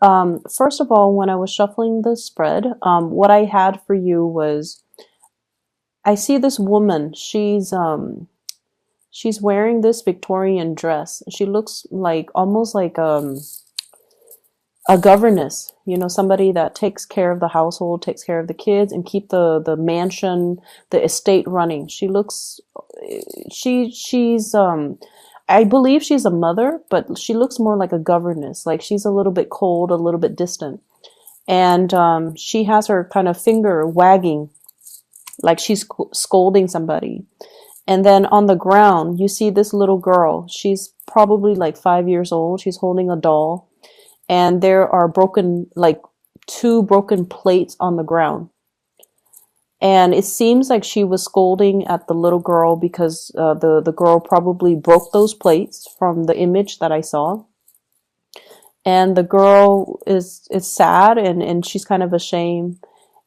First of all, when I was shuffling the spread, what I had for you was I see this woman. She's wearing this Victorian dress. She looks like almost like a governess, somebody that takes care of the household, takes care of the kids, and keep the mansion, the estate running. She looks, she's I believe she's a mother, but she looks more like a governess. Like she's a little bit cold, a little bit distant, and she has her kind of finger wagging, like she's scolding somebody. And then on the ground, you see this little girl. She's probably like 5 years old. She's holding a doll, and there are broken, like two broken plates on the ground. And it seems like she was scolding at the little girl because the girl probably broke those plates from the image that I saw. And the girl is sad, and she's kind of ashamed.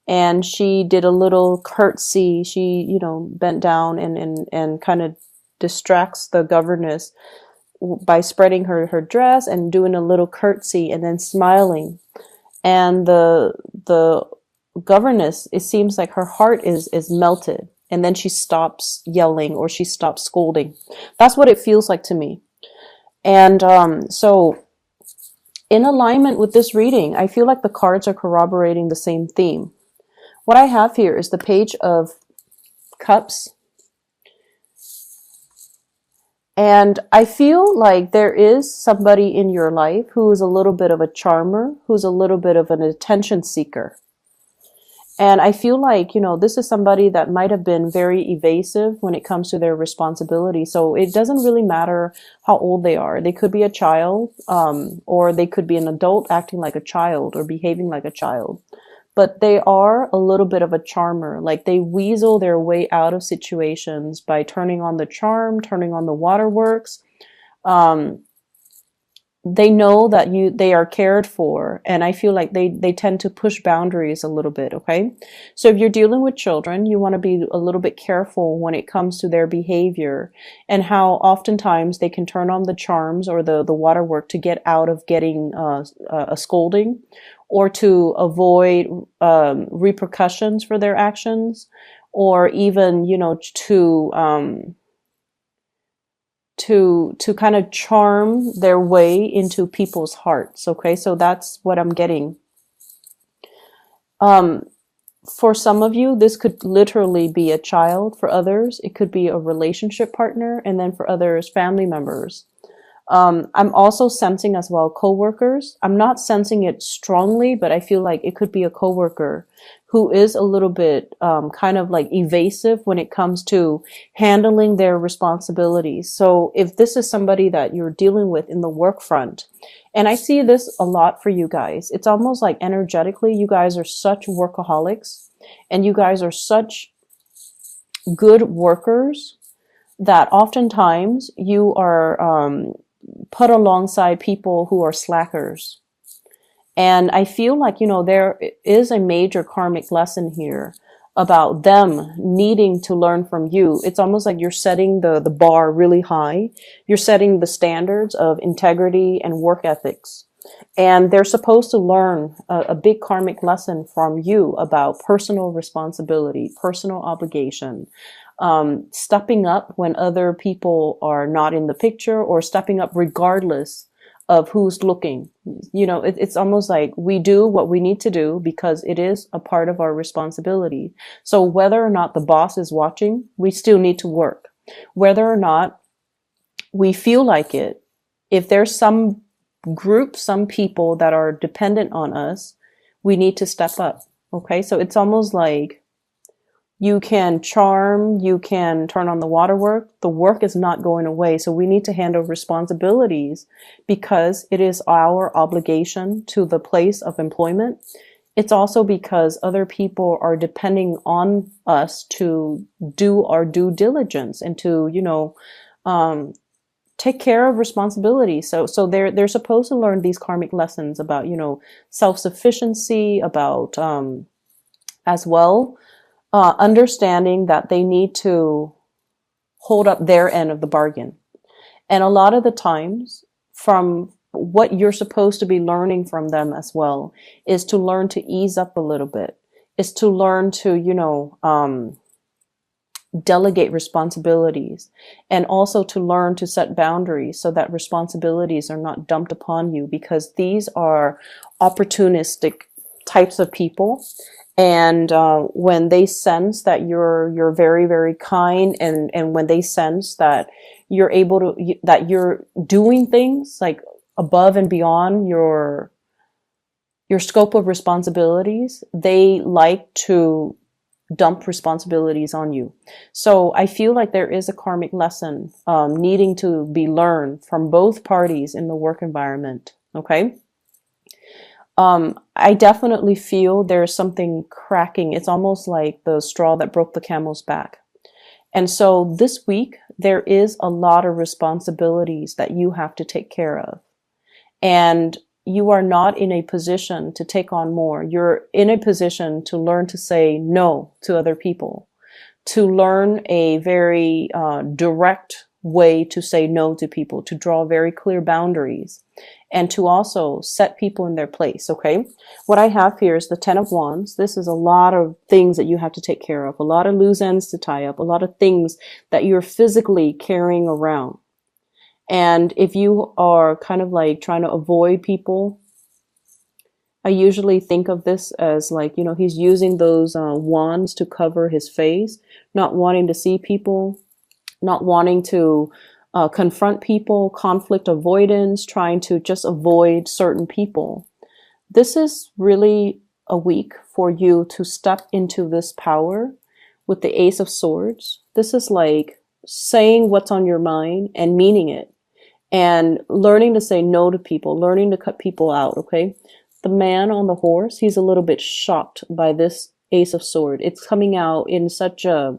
And she did a little curtsy. She, bent down and kind of distracts the governess by spreading her dress and doing a little curtsy and then smiling. And the governess, it seems like her heart is melted, and then she stops yelling or she stops scolding. That's what it feels like to me. And so in alignment with this reading, I feel like the cards are corroborating the same theme. What I have here is the Page of Cups. And I feel like there is somebody in your life who is a little bit of a charmer, who's a little bit of an attention seeker. And I feel like, this is somebody that might have been very evasive when it comes to their responsibility. So it doesn't really matter how old they are. They could be a child, or they could be an adult acting like a child or behaving like a child. But they are a little bit of a charmer. Like they weasel their way out of situations by turning on the charm, turning on the waterworks. They know that they are cared for, and I feel like they tend to push boundaries a little bit. Okay, so if you're dealing with children, you want to be a little bit careful when it comes to their behavior and how oftentimes they can turn on the charms or the waterwork to get out of getting a scolding, or to avoid repercussions for their actions, or even to kind of charm their way into people's hearts. Okay, so that's what I'm getting. For some of you, this could literally be a child. For others, it could be a relationship partner, and then for others, family members. I'm also sensing as well coworkers. I'm not sensing it strongly, but I feel like it could be a coworker who is a little bit kind of like evasive when it comes to handling their responsibilities. So if this is somebody that you're dealing with in the work front, and I see this a lot for you guys, it's almost like energetically, you guys are such workaholics, and you guys are such good workers that oftentimes you are put alongside people who are slackers. And I feel like, there is a major karmic lesson here about them needing to learn from you. It's almost like you're setting the bar really high. You're setting the standards of integrity and work ethics. And they're supposed to learn a big karmic lesson from you about personal responsibility, personal obligation, stepping up when other people are not in the picture, or stepping up regardless of who's looking. It's almost like we do what we need to do because it is a part of our responsibility. So whether or not the boss is watching, we still need to work. Whether or not we feel like it, if there's some group, some people that are dependent on us, we need to step up. Okay, so it's almost like you can charm, you can turn on the waterwork. The work is not going away. So we need to handle responsibilities because it is our obligation to the place of employment. It's also because other people are depending on us to do our due diligence and to, take care of responsibility. So they're supposed to learn these karmic lessons about, self-sufficiency, about, as well, understanding that they need to hold up their end of the bargain. And a lot of the times, from what you're supposed to be learning from them as well is to learn to ease up a little bit, is to learn to, delegate responsibilities, and also to learn to set boundaries so that responsibilities are not dumped upon you, because these are opportunistic types of people. And when they sense that you're very, very kind, and when they sense that you're able to, that you're doing things like above and beyond your scope of responsibilities, they like to dump responsibilities on you. So I feel like there is a karmic lesson needing to be learned from both parties in the work environment. Okay. I definitely feel there's something cracking. It's almost like the straw that broke the camel's back. And so this week, there is a lot of responsibilities that you have to take care of. And you are not in a position to take on more. You're in a position to learn to say no to other people, to learn a very direct way to say no to people, to draw very clear boundaries, and to also set people in their place. Okay. What I have here is the 10 of Wands. This is a lot of things that you have to take care of, a lot of loose ends to tie up, a lot of things that you're physically carrying around. And if you are kind of like trying to avoid people, I usually think of this as like, he's using those wands to cover his face, not wanting to see people, not wanting to confront people, conflict avoidance, trying to just avoid certain people. This is really a week for you to step into this power with the Ace of Swords. This is like saying what's on your mind and meaning it, and learning to say no to people, learning to cut people out. Okay. The man on the horse, he's a little bit shocked by this Ace of Swords. It's coming out in such a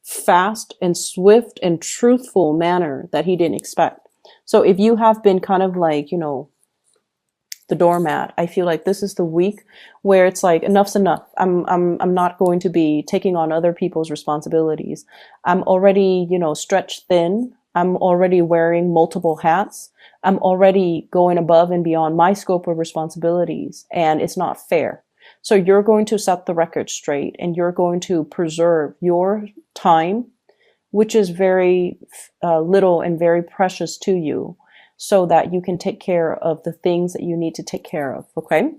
fast and swift and truthful manner that he didn't expect. So if you have been kind of like, the doormat, I feel like this is the week where it's like, enough's enough. I'm not going to be taking on other people's responsibilities. I'm already, stretched thin. I'm already wearing multiple hats. I'm already going above and beyond my scope of responsibilities, and it's not fair. So you're going to set the record straight, and you're going to preserve your time, which is very little and very precious to you, so that you can take care of the things that you need to take care of. Okay.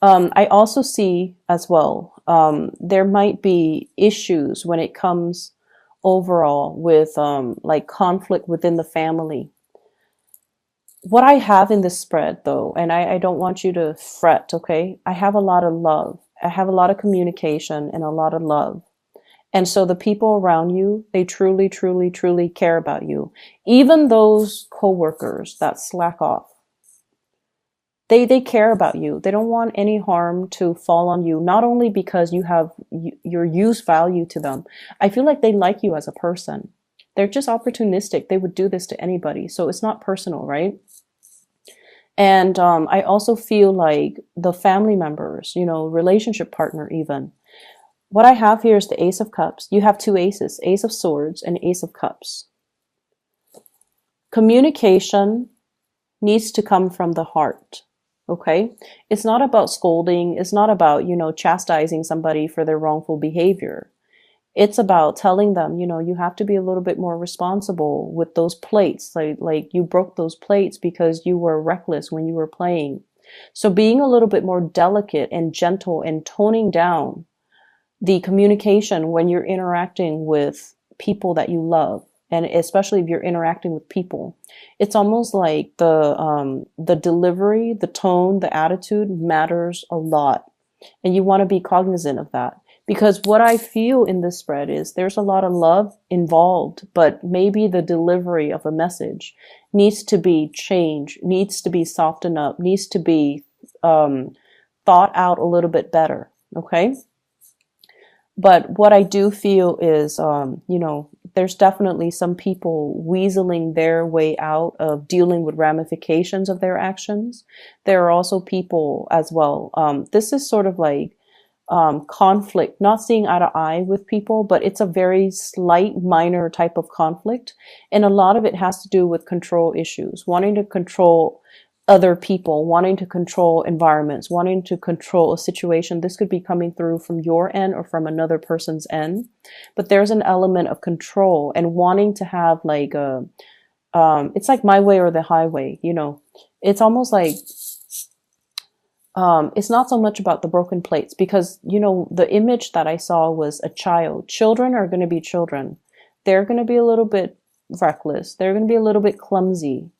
I also see as well, there might be issues when it comes overall with like conflict within the family. What I have in this spread though, and I don't want you to fret, okay? I have a lot of love. I have a lot of communication and a lot of love. And so the people around you, they truly, truly, truly care about you. Even those coworkers that slack off, they care about you. They don't want any harm to fall on you, not only because you have your use value to them. I feel like they like you as a person. They're just opportunistic. They would do this to anybody. So it's not personal, right? And I also feel like the family members, relationship partner even. What I have here is the Ace of Cups. You have two aces, Ace of Swords and Ace of Cups. Communication needs to come from the heart. Okay. It's not about scolding. It's not about, chastising somebody for their wrongful behavior. It's about telling them, you have to be a little bit more responsible with those plates. Like you broke those plates because you were reckless when you were playing. So being a little bit more delicate and gentle and toning down the communication when you're interacting with people that you love. And especially if you're interacting with people, it's almost like the delivery, the tone, the attitude matters a lot. And you want to be cognizant of that. Because what I feel in this spread is there's a lot of love involved, but maybe the delivery of a message needs to be changed, needs to be softened up, needs to be thought out a little bit better. Okay? But what I do feel is, there's definitely some people weaseling their way out of dealing with ramifications of their actions. There are also people as well. This is sort of like conflict, not seeing eye to eye with people, but it's a very slight, minor type of conflict. And a lot of it has to do with control issues, wanting to control other people, wanting to control environments, wanting to control a situation. This could be coming through from your end or from another person's end. But there's an element of control and wanting to have like a, it's like my way or the highway, you know. It's almost like, it's not so much about the broken plates because, you know, the image that I saw was a child. Children are going to be children. They're going to be a little bit reckless. They're going to be a little bit clumsy.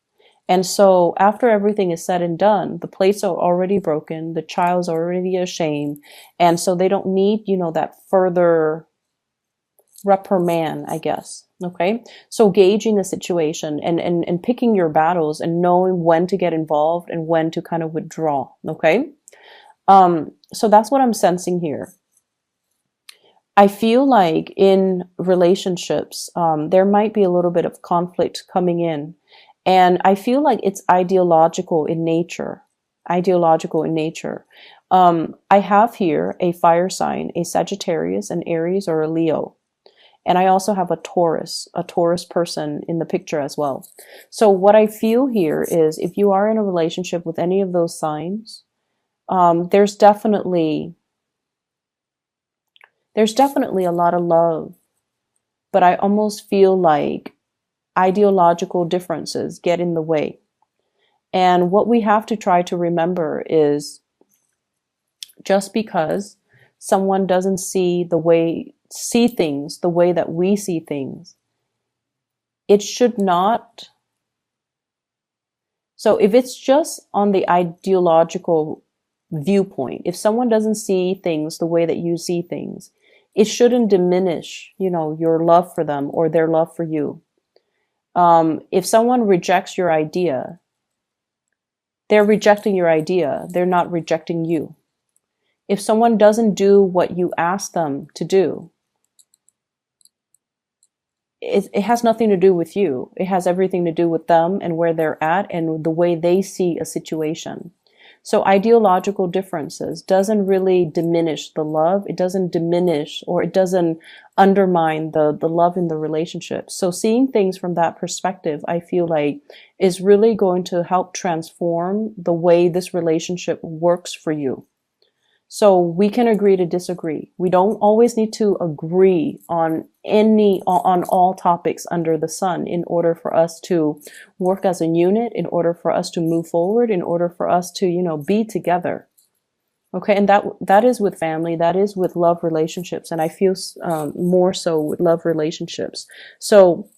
And so after everything is said and done, the plates are already broken. The child's already ashamed. And so they don't need, you know, that further reprimand, I guess. Okay. So gauging a situation and picking your battles and knowing when to get involved and when to kind of withdraw. Okay. So that's what I'm sensing here. I feel like in relationships, there might be a little bit of conflict coming in. And I feel like it's ideological in nature. Ideological in nature. I have here a fire sign, a Sagittarius, an Aries, or a Leo. And I also have a Taurus person in the picture as well. So what I feel here is if you are in a relationship with any of those signs, there's definitely a lot of love. But I almost feel like ideological differences get in the way. And what we have to try to remember is just because someone doesn't see things the way that we see things, it should not. So if it's just on the ideological viewpoint, if someone doesn't see things the way that you see things, it shouldn't diminish, you know, your love for them or their love for you. If someone rejects your idea, they're rejecting your idea. They're not rejecting you. If someone doesn't do what you ask them to do, it has nothing to do with you. It has everything to do with them and where they're at and the way they see a situation. So ideological differences doesn't really diminish the love. It doesn't diminish or it doesn't undermine the love in the relationship. So seeing things from that perspective, I feel like is really going to help transform the way this relationship works for you. So we can agree to disagree. We don't always need to agree on all topics under the sun in order for us to work as a unit, in order for us to move forward, in order for us to, you know, be together. Okay. And that is with family. That is with love relationships. And I feel, more so with love relationships. So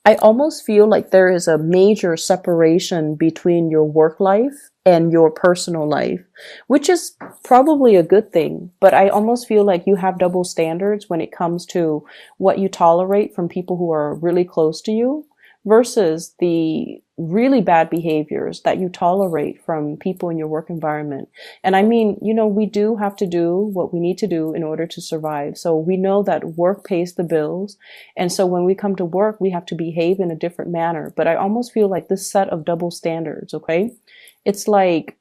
I almost feel like there is a major separation between your work life and your personal life, which is probably a good thing. But I almost feel like you have double standards when it comes to what you tolerate from people who are really close to you versus the really bad behaviors that you tolerate from people in your work environment. And I mean, you know, we do have to do what we need to do in order to survive. So we know that work pays the bills. And so when we come to work, we have to behave in a different manner. But I almost feel like this set of double standards, okay? It's like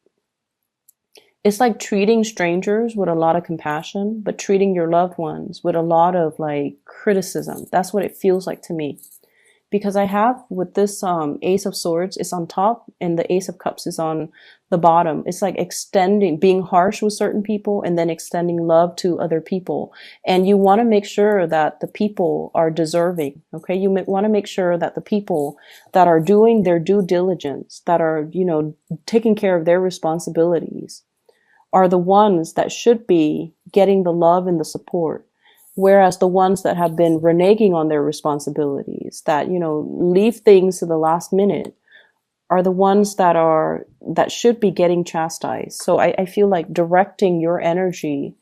treating strangers with a lot of compassion, but treating your loved ones with a lot of like criticism. That's what it feels like to me. Because I have with this Ace of Swords is on top and the Ace of Cups is on the bottom. It's like being harsh with certain people and then extending love to other people. And you want to make sure that the people are deserving. Okay. You want to make sure that the people that are doing their due diligence, that are, you know, taking care of their responsibilities are the ones that should be getting the love and the support. Whereas the ones that have been reneging on their responsibilities, that, you know, leave things to the last minute, are the ones that should be getting chastised. So I feel like directing your energy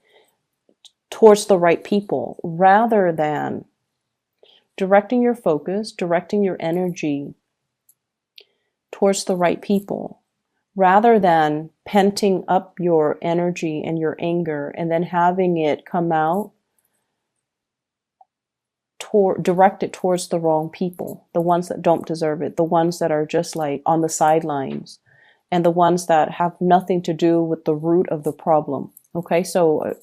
towards the right people rather than directing your focus, directing your energy towards the right people rather than penting up your energy and your anger and then having it come out directed towards the wrong people, the ones that don't deserve it, the ones that are just like on the sidelines. and the ones that have nothing to do with the root of the problem. Okay, so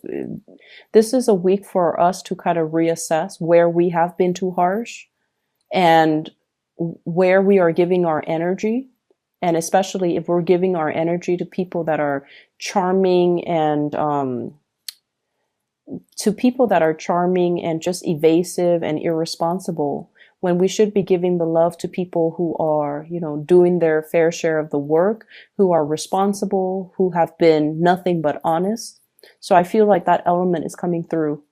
this is a week for us to kind of reassess where we have been too harsh and where we are giving our energy. And especially if we're giving our energy to people that are charming and just evasive and irresponsible, when we should be giving the love to people who are, doing their fair share of the work, who are responsible, who have been nothing but honest. So I feel like that element is coming through.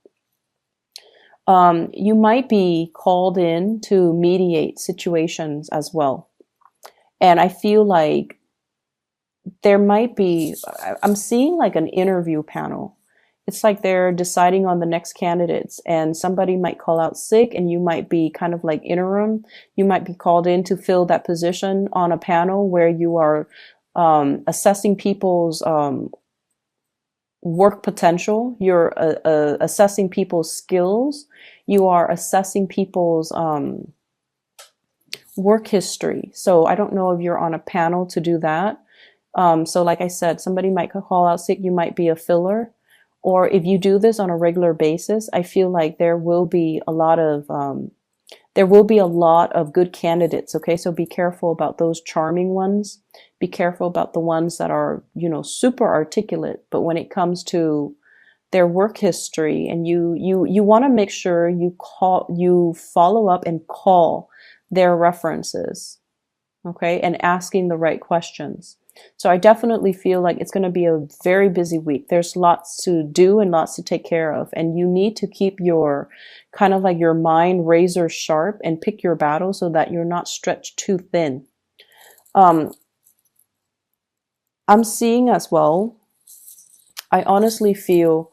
You might be called in to mediate situations as well. And I feel like there might be, I'm seeing like an interview panel. It's like they're deciding on the next candidates, and somebody might call out sick and you might be kind of like interim. You might be called in to fill that position on a panel where you are assessing people's work potential. You're assessing people's skills. You are assessing people's work history. So I don't know if you're on a panel to do that. So like I said, somebody might call out sick. You might be a filler. Or if you do this on a regular basis, I feel like there will be a lot of good candidates. Okay, so be careful about those charming ones. Be careful about the ones that are, super articulate. But when it comes to their work history, and you want to make sure you follow up and call their references. Okay, and asking the right questions. So I definitely feel like it's going to be a very busy week. There's lots to do and lots to take care of. And you need to keep your kind of like your mind razor sharp and pick your battle so that you're not stretched too thin. I'm seeing as well, I honestly feel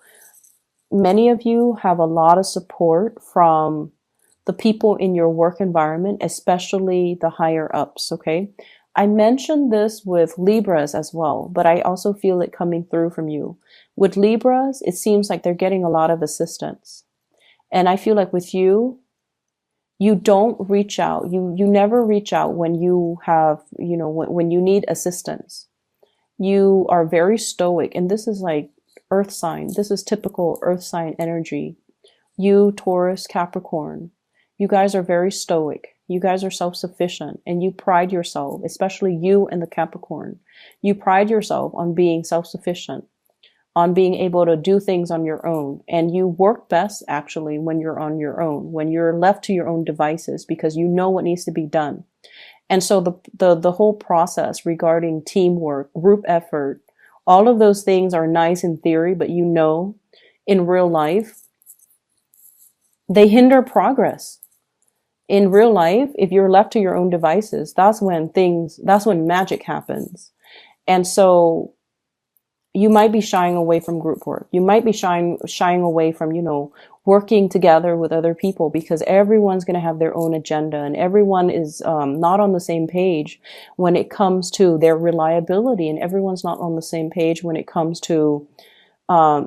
many of you have a lot of support from the people in your work environment, especially the higher ups. Okay. I mentioned this with Libras as well, but I also feel it coming through from you. With Libras, it seems like they're getting a lot of assistance. And I feel like with you, you don't reach out. You never reach out when you have, when you need assistance. You are very stoic. And this is like earth sign. This is typical earth sign energy. You, Taurus, Capricorn, you guys are very stoic. You guys are self-sufficient, and you pride yourself, especially you and the Capricorn. You pride yourself on being self-sufficient, on being able to do things on your own. And you work best actually when you're on your own, when you're left to your own devices, because you know what needs to be done. And so the whole process regarding teamwork, group effort, all of those things are nice in theory, but in real life, they hinder progress. In real life, if you're left to your own devices, that's when magic happens. And so you might be shying away from group work. You might be shying away from, working together with other people, because everyone's going to have their own agenda, and everyone is not on the same page when it comes to their reliability, and everyone's not on the same page when it comes to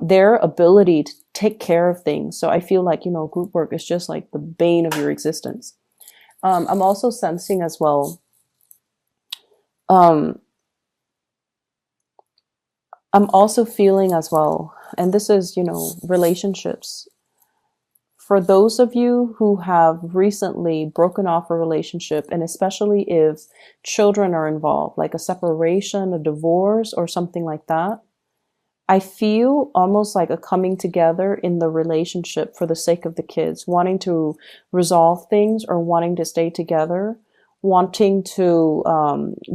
their ability to take care of things. So I feel like, group work is just like the bane of your existence. I'm also sensing as well, I'm also feeling as well, and this is, relationships. For those of you who have recently broken off a relationship, and especially if children are involved, like a separation, a divorce, or something like that, I feel almost like a coming together in the relationship for the sake of the kids, wanting to resolve things or wanting to stay together, wanting to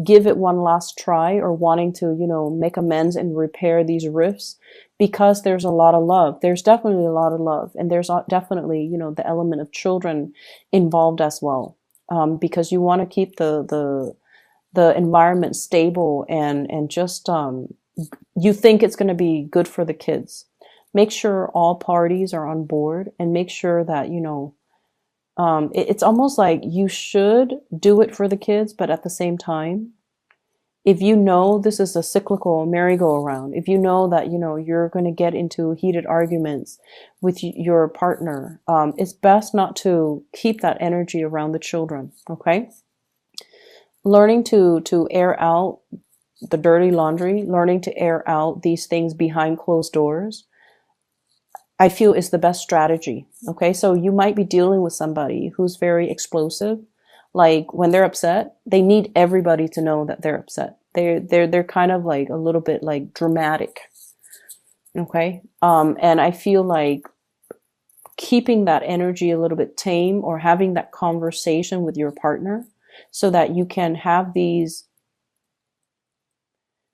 give it one last try, or wanting to, make amends and repair these rifts, because there's a lot of love. There's definitely a lot of love. And there's definitely, the element of children involved as well, because you want to keep the environment stable and just you think it's going to be good for the kids. Make sure all parties are on board, and make sure that, it's almost like you should do it for the kids, but at the same time, if this is a cyclical merry-go-round, if that, you're going to get into heated arguments with your partner, it's best not to keep that energy around the children. Okay. Learning to air out the dirty laundry, learning to air out these things behind closed doors, I feel is the best strategy. Okay. So you might be dealing with somebody who's very explosive. Like when they're upset, they need everybody to know that they're upset. They're kind of like a little bit like dramatic. Okay. And I feel like keeping that energy a little bit tame, or having that conversation with your partner so that you can have these,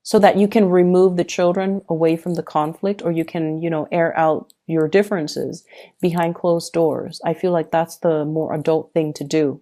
so that you can remove the children away from the conflict, or you can, air out your differences behind closed doors. I feel like that's the more adult thing to do.